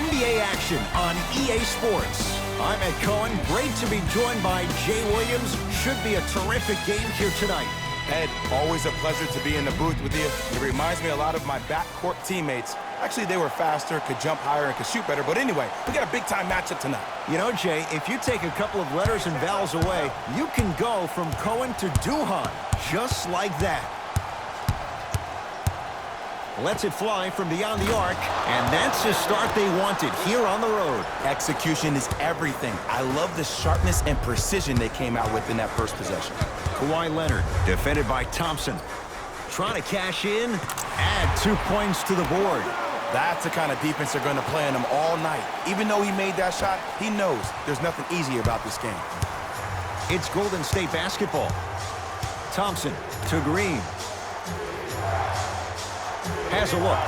NBA action on EA Sports. I'm Ed Cohen. Great to be joined by Jay Williams. Should be a terrific game here tonight. Ed, always a pleasure to be in the booth with you. It reminds me a lot of my backcourt teammates. Actually, they were faster, could jump higher, and could shoot better. But anyway, we got a big-time matchup tonight. You know, Jay, if you take a couple of letters and vowels away, you can go from Cohen to Duhan, just like that. Lets it fly from beyond the arc, and that's the start they wanted here on the road. Execution is everything. I love the sharpness and precision they came out with in that first possession. Kawhi Leonard, defended by Thompson. Trying to cash in, add 2 points to the board. That's the kind of defense they're going to play on him all night. Even though he made that shot, he knows there's nothing easy about this game. It's Golden State basketball. Thompson to Green. Has a look.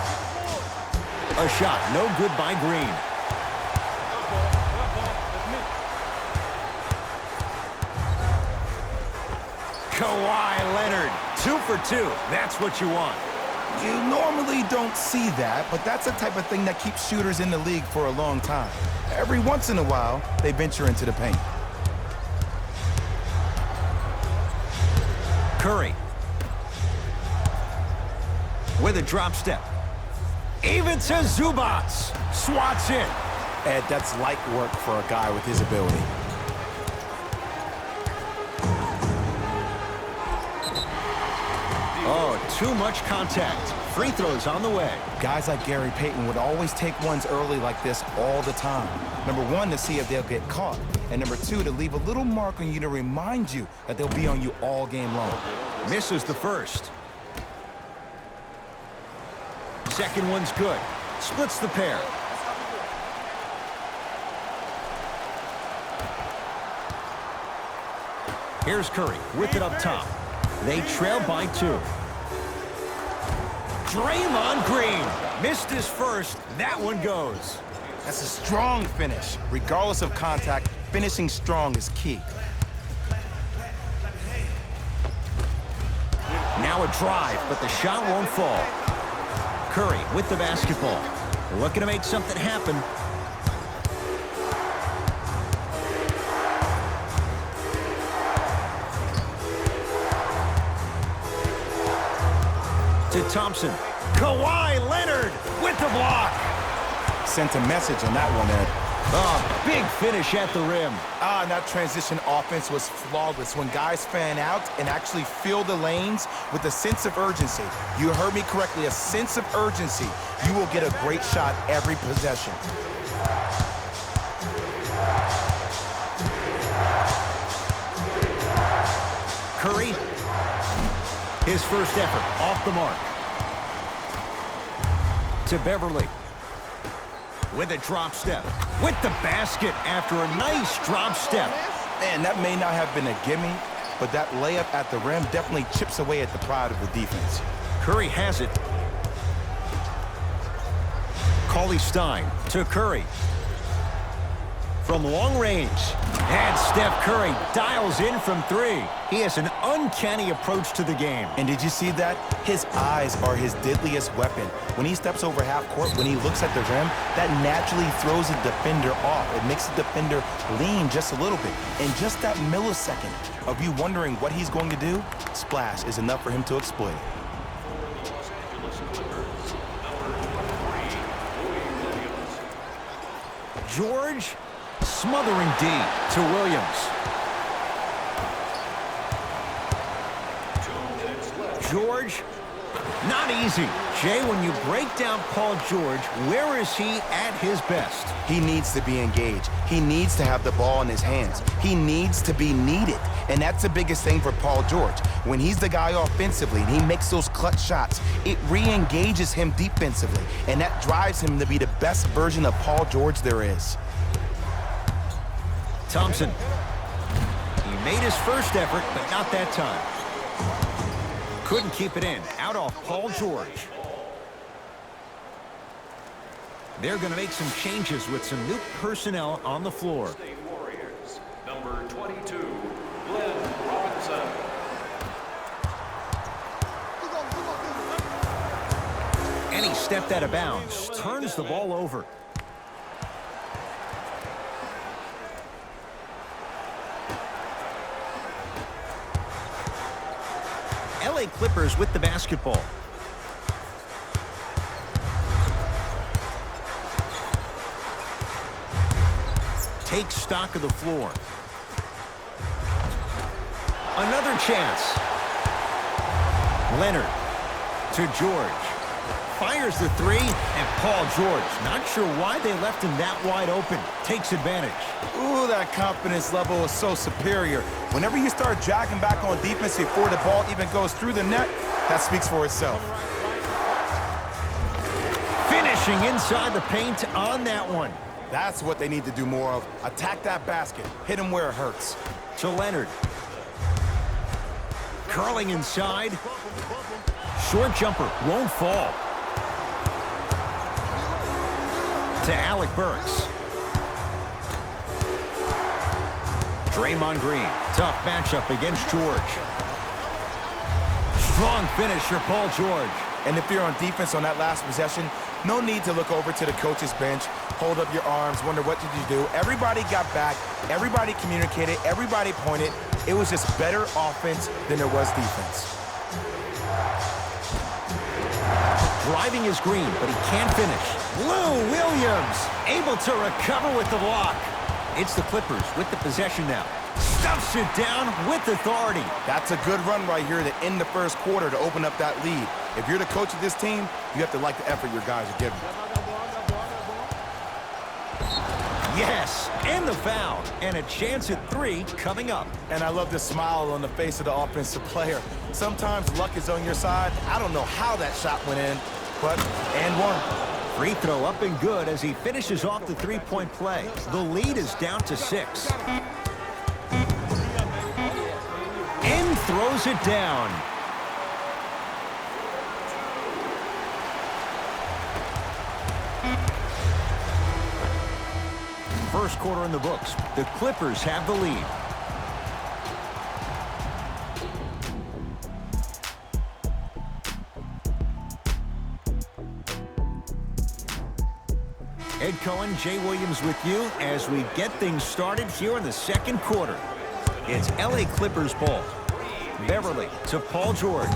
A shot, no good by Green. Kawhi Leonard, 2 for 2. That's what you want. You normally don't see that, but that's the type of thing that keeps shooters in the league for a long time. Every once in a while, they venture into the paint. Curry. With a drop step. Even to Zubac. Swats in. Ed, that's light work for a guy with his ability. Oh, too much contact. Free throws on the way. Guys like Gary Payton would always take ones early like this all the time. Number one, to see if they'll get caught. And number two, to leave a little mark on you to remind you that they'll be on you all game long. Misses the first. Second one's good. Splits the pair. Here's Curry with it up top. They trail by 2. Draymond Green missed his first. That one goes. That's a strong finish. Regardless of contact, finishing strong is key. Now a drive, but the shot won't fall. Curry with the basketball. Looking to make something happen. To Thompson. Kawhi Leonard with the block. Sent a message on that one, Ed. Oh, big finish at the rim. And that transition offense was flawless. When guys fan out and actually fill the lanes with a sense of urgency. You heard me correctly, a sense of urgency. You will get a great shot every possession. Curry. His first effort off the mark. To Beverly. With a drop step. With the basket after a nice drop step. Man, that may not have been a gimme, but that layup at the rim definitely chips away at the pride of the defense. Curry has it. Cauley-Stein to Curry. From long range. And Steph Curry dials in from 3. He has an uncanny approach to the game. And did you see that? His eyes are his deadliest weapon. When he steps over half court, when he looks at the rim, that naturally throws the defender off. It makes the defender lean just a little bit. And just that millisecond of you wondering what he's going to do, splash is enough for him to exploit. George smothering D to Williams. George, not easy. Jay, when you break down Paul George, where is he at his best? He needs to be engaged. He needs to have the ball in his hands. He needs to be needed. And that's the biggest thing for Paul George. When he's the guy offensively and he makes those clutch shots, it re-engages him defensively. And that drives him to be the best version of Paul George there is. Thompson. He made his first effort, but not that time. Couldn't keep it in. Out off Paul George. They're going to make some changes with some new personnel on the floor. State Warriors, number 22, Glenn Robinson. And he stepped out of bounds. Turns the ball over. LA Clippers with the basketball. Take stock of the floor. Another chance. Leonard to George. Fires the three, and Paul George, not sure why they left him that wide open, takes advantage. Ooh, that confidence level is so superior. Whenever you start jogging back on defense before the ball even goes through the net, that speaks for itself. Finishing inside the paint on that one. That's what they need to do more of. Attack that basket. Hit him where it hurts. To Leonard. Curling inside. Short jumper won't fall. To Alec Burks. Draymond Green. Tough matchup against George. Strong finisher, Paul George. And if you're on defense on that last possession, no need to look over to the coach's bench, hold up your arms, wonder what did you do. Everybody got back, everybody communicated, everybody pointed. It was just better offense than there was defense. Driving is Green, but he can't finish. Lou Williams able to recover with the block. It's the Clippers with the possession now. Stuffs it down with authority. That's a good run right here to end the first quarter to open up that lead. If you're the coach of this team, you have to like the effort your guys are giving. Yes, and the foul. And a chance at three coming up. And I love the smile on the face of the offensive player. Sometimes luck is on your side. I don't know how that shot went in, but and one. Free throw up and good as he finishes off the three-point play. The lead is down to 6. And throws it down. First quarter in the books. The Clippers have the lead. Ed Cohen, Jay Williams with you as we get things started here in the second quarter. It's LA Clippers ball. Beverly to Paul George.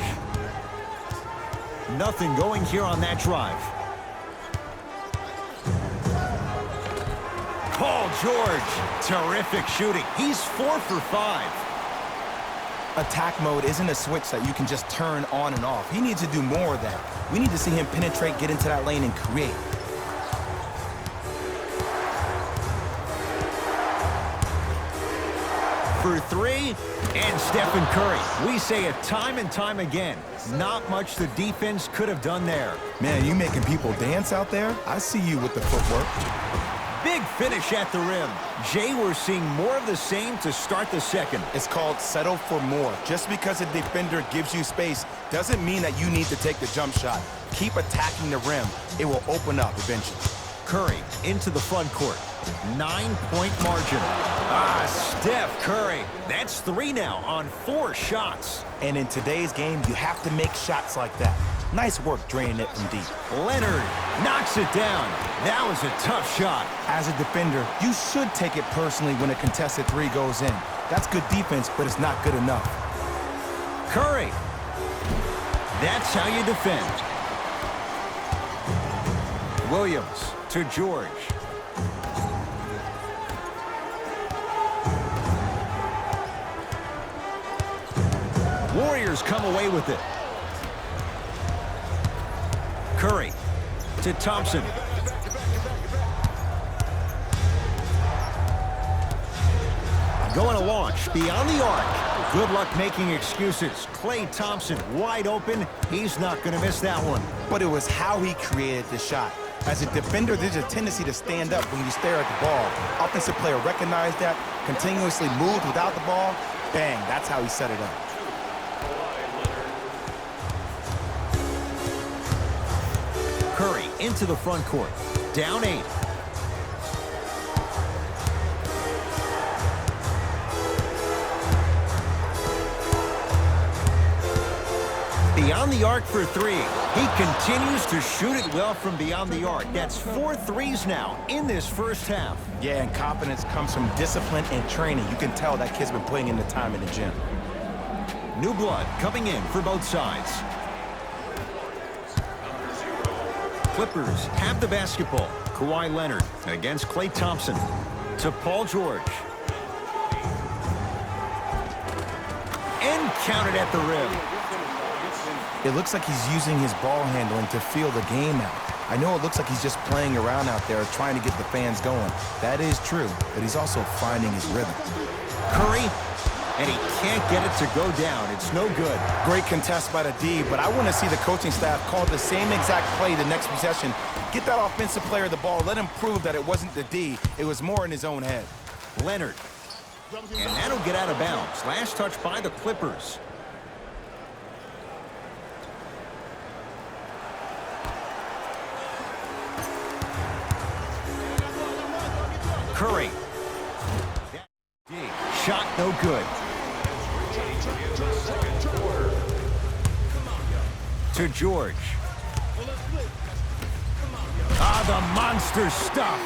Nothing going here on that drive. Paul George, terrific shooting. He's 4 for 5. Attack mode isn't a switch that you can just turn on and off. He needs to do more of that. We need to see him penetrate, get into that lane, and create. For three, and Stephen Curry. We say it time and time again. Not much the defense could have done there. Man, you making people dance out there? I see you with the footwork. Big finish at the rim. Jay, we're seeing more of the same to start the second. It's called settle for more. Just because a defender gives you space doesn't mean that you need to take the jump shot. Keep attacking the rim. It will open up eventually. Curry into the front court. 9-point margin. Steph Curry. That's 3 now on 4 shots. And in today's game, you have to make shots like that. Nice work draining it from deep. Leonard knocks it down. That was a tough shot. As a defender, you should take it personally when a contested 3 goes in. That's good defense, but it's not good enough. Curry. That's how you defend. Williams to George. Warriors come away with it. Curry to Thompson. Going to launch beyond the arc. Good luck making excuses. Klay Thompson wide open. He's not going to miss that one. But it was how he created the shot. As a defender, there's a tendency to stand up when you stare at the ball. Offensive player recognized that, continuously moved without the ball. Bang, that's how he set it up. Curry into the front court. Down 8. Beyond the arc for 3. He continues to shoot it well from beyond the arc. That's 4 threes now in this first half. Yeah, and confidence comes from discipline and training. You can tell that kid's been putting in the time in the gym. New blood coming in for both sides. Clippers have the basketball. Kawhi Leonard against Klay Thompson. To Paul George. And counted at the rim. It looks like he's using his ball handling to feel the game out. I know it looks like he's just playing around out there trying to get the fans going. That is true, but he's also finding his rhythm. Curry, and he can't get it to go down. It's no good. Great contest by the D, but I want to see the coaching staff call the same exact play the next possession. Get that offensive player the ball. Let him prove that it wasn't the D. It was more in his own head. Leonard. And that'll get out of bounds. Last touch by the Clippers. Curry. Shot no good. To George. The monster stuff.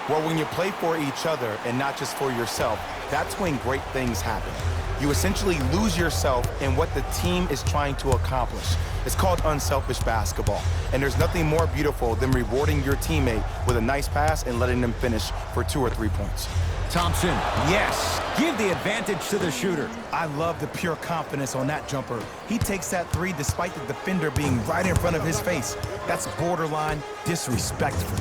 Well, when you play for each other and not just for yourself, that's when great things happen. You essentially lose yourself in what the team is trying to accomplish. It's called unselfish basketball. And there's nothing more beautiful than rewarding your teammate with a nice pass and letting them finish for 2 or 3 points. Thompson, yes. Give the advantage to the shooter. I love the pure confidence on that jumper. He takes that 3 despite the defender being right in front of his face. That's borderline disrespectful.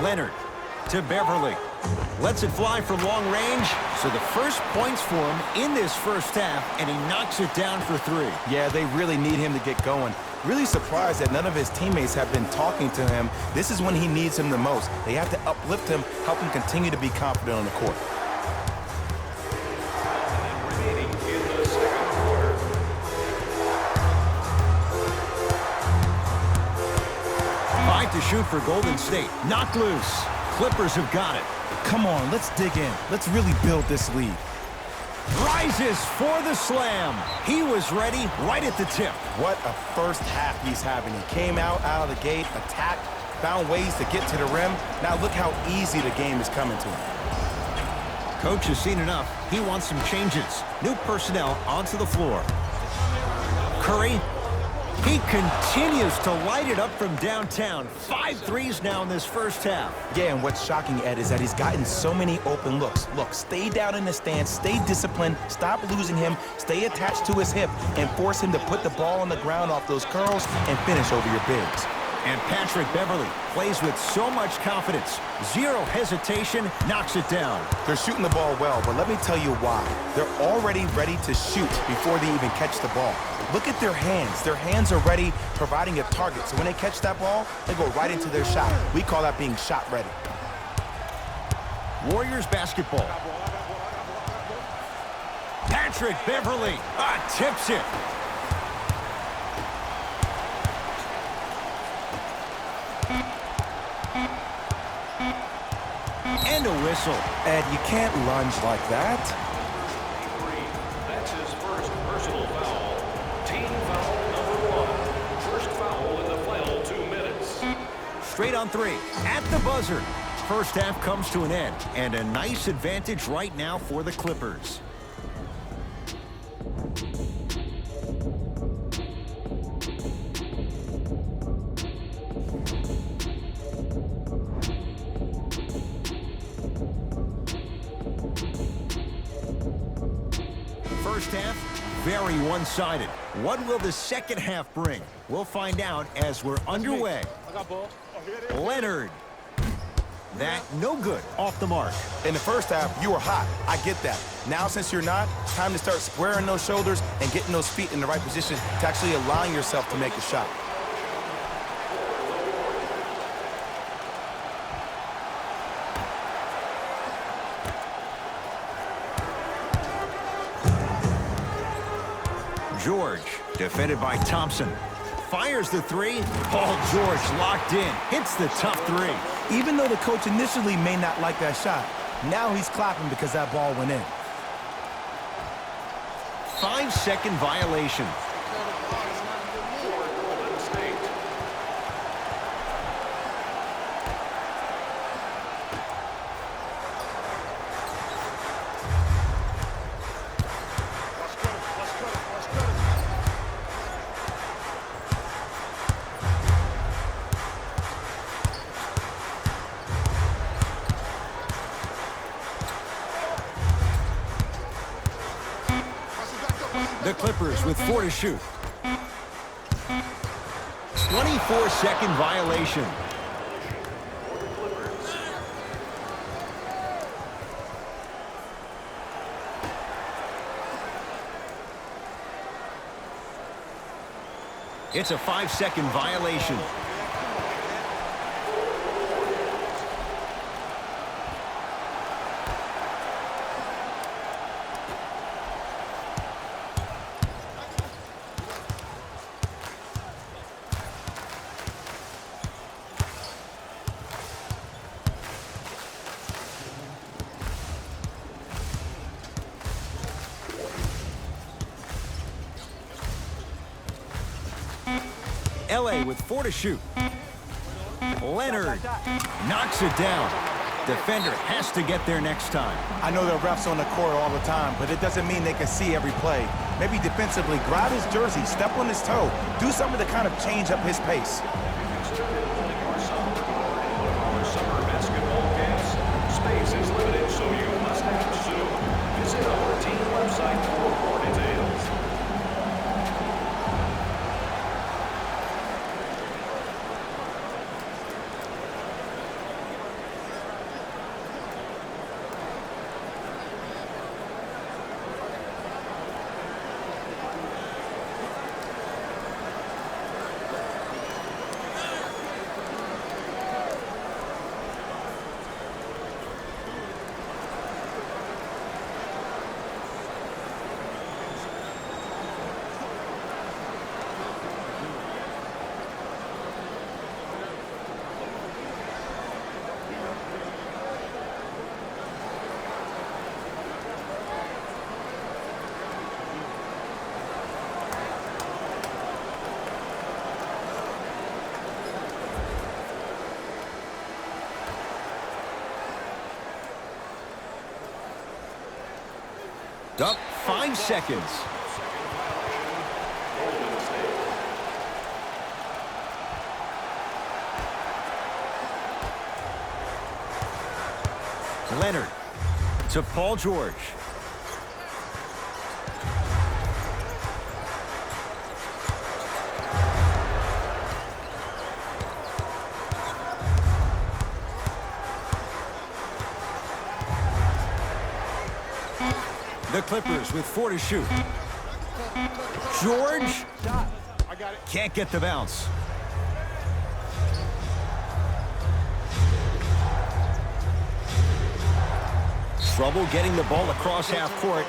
Leonard to Beverly. Lets it fly from long range. So the first points for him in this first half, and he knocks it down for 3. Yeah, they really need him to get going. Really surprised that none of his teammates have been talking to him. This is when he needs him the most. They have to uplift him, help him continue to be confident on the court. Remaining in the second quarter. 5 to shoot for Golden State. Knocked loose. Clippers have got it. Come on, let's dig in. Let's really build this lead. Rises for the slam. He was ready right at the tip. What a first half he's having. He came out of the gate, attacked, found ways to get to the rim. Now look how easy the game is coming to him. Coach has seen enough. He wants some changes. New personnel onto the floor. Curry. He continues to light it up from downtown. 5 threes now in this first half. Yeah, and what's shocking, Ed, is that he's gotten so many open looks. Look, stay down in the stance, stay disciplined, stop losing him, stay attached to his hip, and force him to put the ball on the ground off those curls and finish over your bigs. And Patrick Beverly plays with so much confidence. Zero hesitation, knocks it down. They're shooting the ball well, but let me tell you why. They're already ready to shoot before they even catch the ball. Look at their hands. Their hands are ready, providing a target. So when they catch that ball, they go right into their shot. We call that being shot ready. Warriors basketball. Patrick Beverly tips it. And a whistle. Ed, you can't lunge like that. That's his first personal foul. Team foul number 1. First foul in the final 2 minutes. Straight on 3 at the buzzer. First half comes to an end, and a nice advantage right now for the Clippers. First half, very one-sided. What will the second half bring? We'll find out as we're underway. Leonard. That no good, off the mark. In the first half, you were hot. I get that. Now, since you're not, time to start squaring those shoulders and getting those feet in the right position to actually allowing yourself to make a shot. George, defended by Thompson. Fires the 3. Paul George locked in. Hits the tough 3. Even though the coach initially may not like that shot, now he's clapping because that ball went in. 5-second violation. Golden State. The Clippers with 4 to shoot. 24-second violation. It's a 5-second violation. LA with 4 to shoot. Leonard knocks it down. Defender has to get there next time. I know the refs on the court all the time, but it doesn't mean they can see every play. Maybe defensively, grab his jersey, step on his toe, do something to kind of change up his pace. Our summer basketball camps. Space is limited, so you must act soon. Visit our team website for more details. Up 5 seconds. Leonard to Paul George. The Clippers with 4 to shoot. George can't get the bounce. Trouble getting the ball across half court.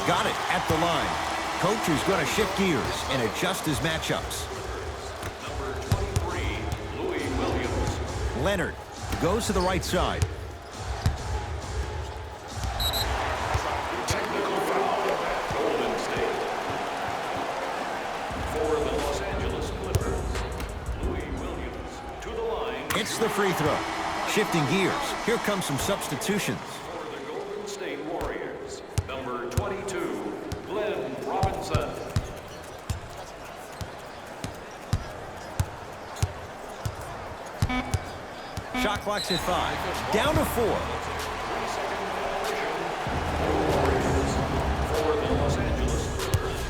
Got it at the line. Coach is going to shift gears and adjust his matchups. Number 23, Louis Williams. Leonard goes to the right side. Technical foul. Golden State. For the Los Angeles Clippers, Louis Williams to the line. It's the free throw. Shifting gears. Here comes some substitutions. For the Golden State Warriors, number 22, Glenn Robinson. Shot clock's at 5. Down to 4. For the Los Angeles Clippers,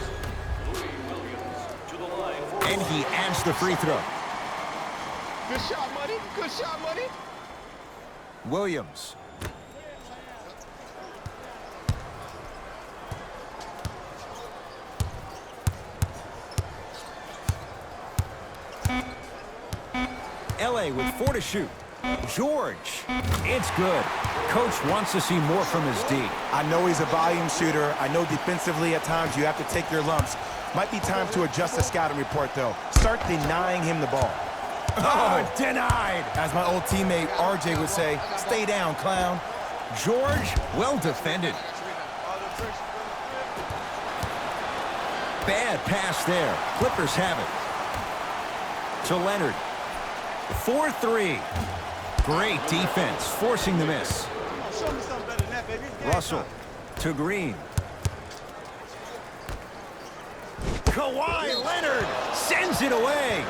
Louis Williams to the line for And he adds the free throw. Good shot, Money. Good shot, Money. Williams. LA with 4 to shoot. George. It's good. Coach wants to see more from his D. I know he's a volume shooter. I know defensively at times you have to take your lumps. Might be time to adjust the scouting report, though. Start denying him the ball. Oh, denied. As my old teammate RJ would say, stay down, clown. George, well defended. Bad pass there. Clippers have it. to Leonard. 4-3. Great defense, forcing the miss. Russell to Green. Kawhi Leonard sends it away.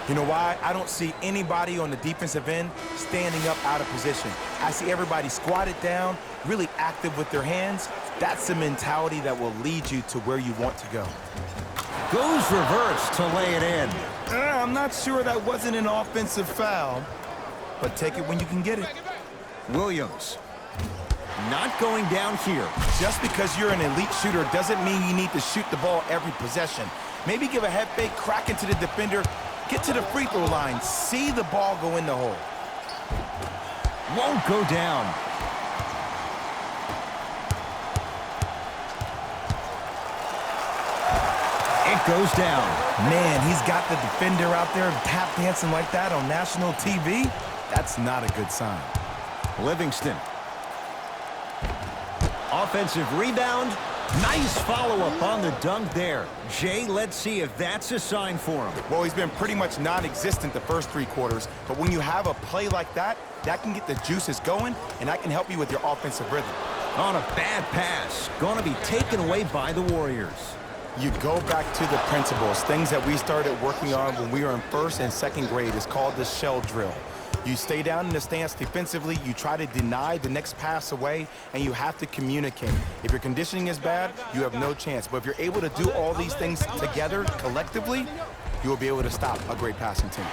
You know why? I don't see anybody on the defensive end standing up out of position. I see everybody squatted down, really active with their hands. That's the mentality that will lead you to where you want to go. Goes reverse to lay it in. I'm not sure that wasn't an offensive foul, but take it when you can get it. Williams not going down here. Just because you're an elite shooter doesn't mean you need to shoot the ball every possession. Maybe give a head fake, crack into the defender, get to the free throw line, see the ball go in the hole. Won't go down. It goes down. Man, he's got the defender out there tap dancing like that on national TV. That's not a good sign. Livingston. Offensive rebound. Nice follow-up on the dunk there. Jay, let's see if that's a sign for him. Well, he's been pretty much non-existent the first 3 quarters, but when you have a play like that, that can get the juices going, and that can help you with your offensive rhythm. On a bad pass. Going to be taken away by the Warriors. You go back to the principles, things that we started working on when we were in 1st and 2nd grade. It's called the shell drill. You stay down in the stance defensively, you try to deny the next pass away, and you have to communicate. If your conditioning is bad, you have no chance. But if you're able to do all these things together, collectively, you will be able to stop a great passing team.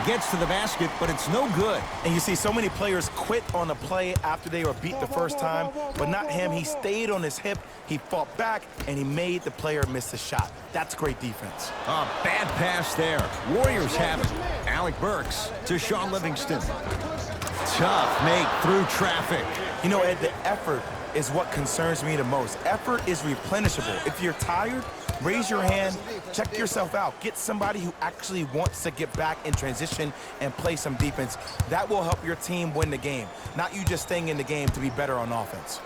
Gets to the basket, but it's no good. And you see so many players quit on a play after they were beat the first time, but not him. He stayed on his hip, he fought back, and he made the player miss the shot. That's great defense. A bad pass there. Warriors have it. Alec Burks to Sean Livingston. Tough make through traffic. You know, Ed, the effort is what concerns me the most. Effort is replenishable. If you're tired, raise your hand, check yourself out. Get somebody who actually wants to get back in transition and play some defense. That will help your team win the game, not you just staying in the game to be better on offense.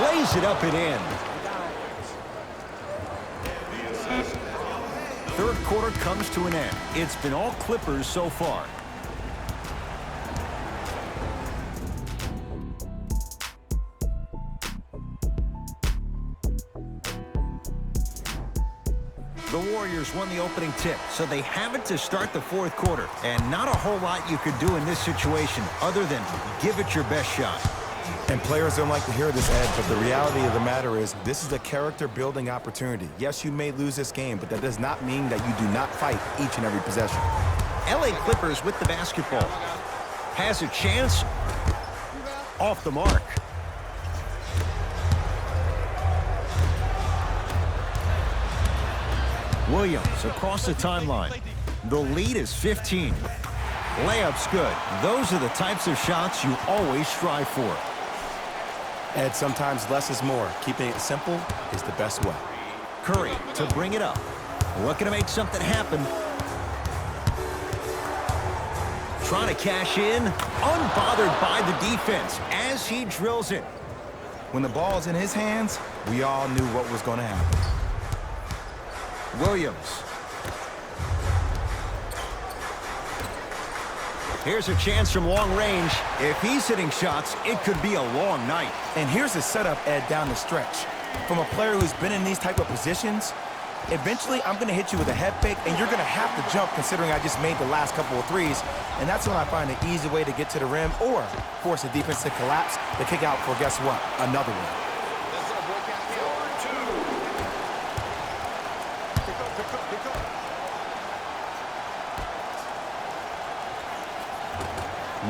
Lays it up and in. 3rd quarter comes to an end. It's been all Clippers so far. The Warriors won the opening tip, so they have it to start the 4th quarter. And not a whole lot you could do in this situation other than give it your best shot. And players don't like to hear this, Ed, but the reality of the matter is this is a character-building opportunity. Yes, you may lose this game, but that does not mean that you do not fight each and every possession. LA Clippers with the basketball. Has a chance. Off the mark. Williams across the timeline. The lead is 15. Layup's good. Those are the types of shots you always strive for. Ed, sometimes less is more. Keeping it simple is the best way. Curry to bring it up. Looking to make something happen. Trying to cash in. Unbothered by the defense as he drills it. When the ball's in his hands, we all knew what was going to happen. Williams. Here's a chance from long range. If he's hitting shots, it could be a long night. And here's the setup, Ed, down the stretch. From a player who's been in these type of positions, eventually I'm going to hit you with a head fake, and you're going to have to jump considering I just made the last couple of threes. And that's when I find an easy way to get to the rim or force the defense to collapse to kick out for, guess what, another one.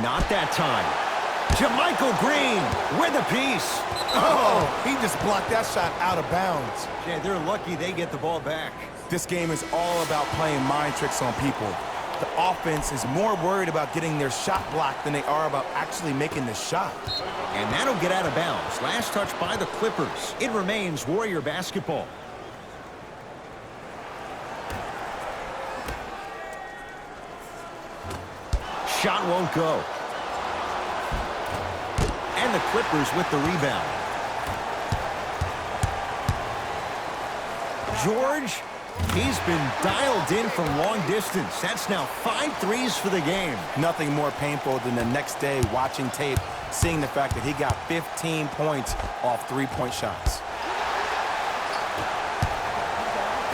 Not that time. JaMychal Green with a piece. Oh, he just blocked that shot out of bounds. Yeah, they're lucky they get the ball back. This game is all about playing mind tricks on people. The offense is more worried about getting their shot blocked than they are about actually making the shot. And that'll get out of bounds. Last touch by the Clippers. It remains Warrior basketball. Shot won't go. And the Clippers with the rebound. George, he's been dialed in from long distance. That's now 5 threes for the game. Nothing more painful than the next day watching tape, seeing the fact that he got 15 points off three-point shots.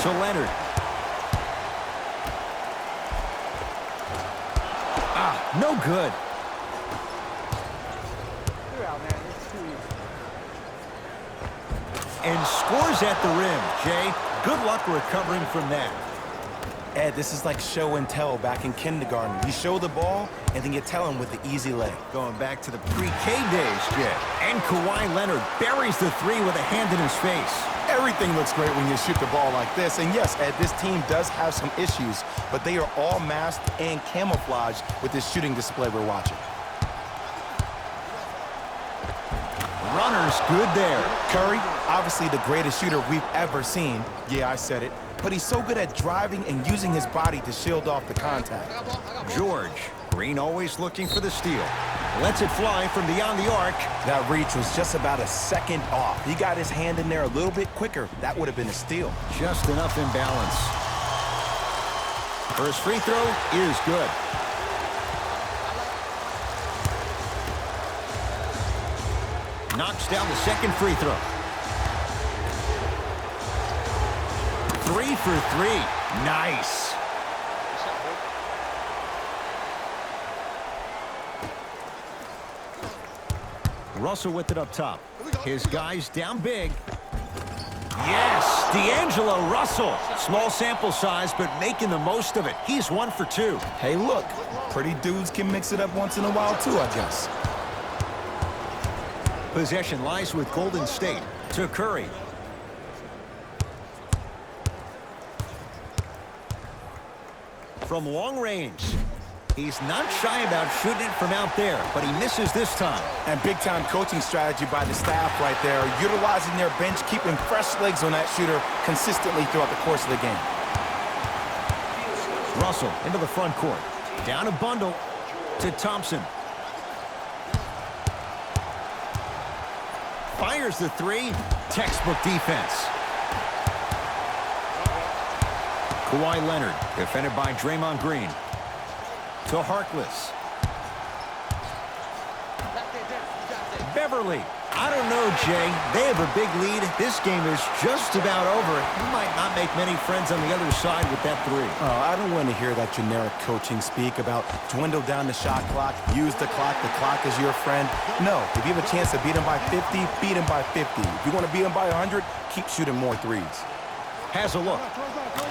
To Leonard. No good. And scores at the rim, Jay. Good luck recovering from that. Ed, this is like show and tell back in kindergarten. You show the ball, and then you tell him with the easy lay. Going back to the pre-K days, Jay. And Kawhi Leonard buries the three with a hand in his face. Everything looks great when you shoot the ball like this. And yes, Ed, this team does have some issues, but they are all masked and camouflaged with this shooting display we're watching. Runner's good there. Curry, obviously the greatest shooter we've ever seen. Yeah, I said it. But he's so good at driving and using his body to shield off the contact. George, Green always looking for the steal. Lets it fly from beyond the arc. That reach was just about a second off. He got his hand in there a little bit quicker. That would have been a steal. Just enough imbalance. First free throw is good. Knocks down the second free throw. 3 for 3. Nice. Russell with it up top. His guys down big. Yes, D'Angelo Russell. Small sample size, but making the most of it. He's 1 for 2. Hey, look, pretty dudes can mix it up once in a while too, I guess. Possession lies with Golden State. To Curry. From long range. He's not shy about shooting it from out there, but he misses this time. And big-time coaching strategy by the staff right there, utilizing their bench, keeping fresh legs on that shooter consistently throughout the course of the game. Russell into the front court. Down a bundle to Thompson. Fires the three. Textbook defense. Kawhi Leonard, defended by Draymond Green. To Harkless. Beverly. I don't know, Jay. They have a big lead. This game is just about over. You might not make many friends on the other side with that three. Oh, I don't want to hear that generic coaching speak about dwindle down the shot clock, use the clock is your friend. No, if you have a chance to beat him by 50, beat him by 50. If you want to beat him by 100, keep shooting more threes. Has a look.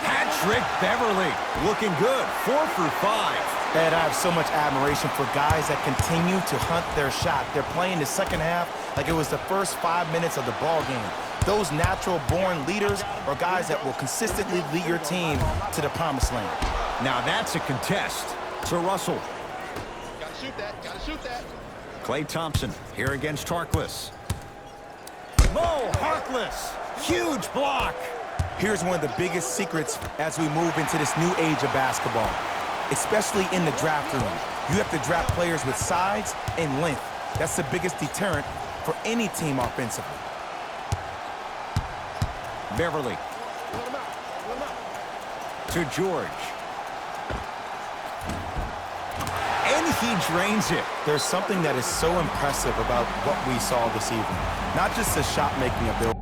Patrick Beverly. Looking good. 4 for 5. Ed, I have so much admiration for guys that continue to hunt their shot. They're playing the second half like it was the first 5 minutes of the ball game. Those natural-born leaders are guys that will consistently lead your team to the promised land. Now that's a contest. To Russell. Gotta shoot that. Gotta shoot that. Klay Thompson here against Harkless. Mo Harkless. Huge block. Here's one of the biggest secrets as we move into this new age of basketball. Especially in the draft room. You have to draft players with size and length. That's the biggest deterrent for any team offensively. Beverly. To George. And he drains it. There's something that is so impressive about what we saw this evening. Not just the shot-making ability.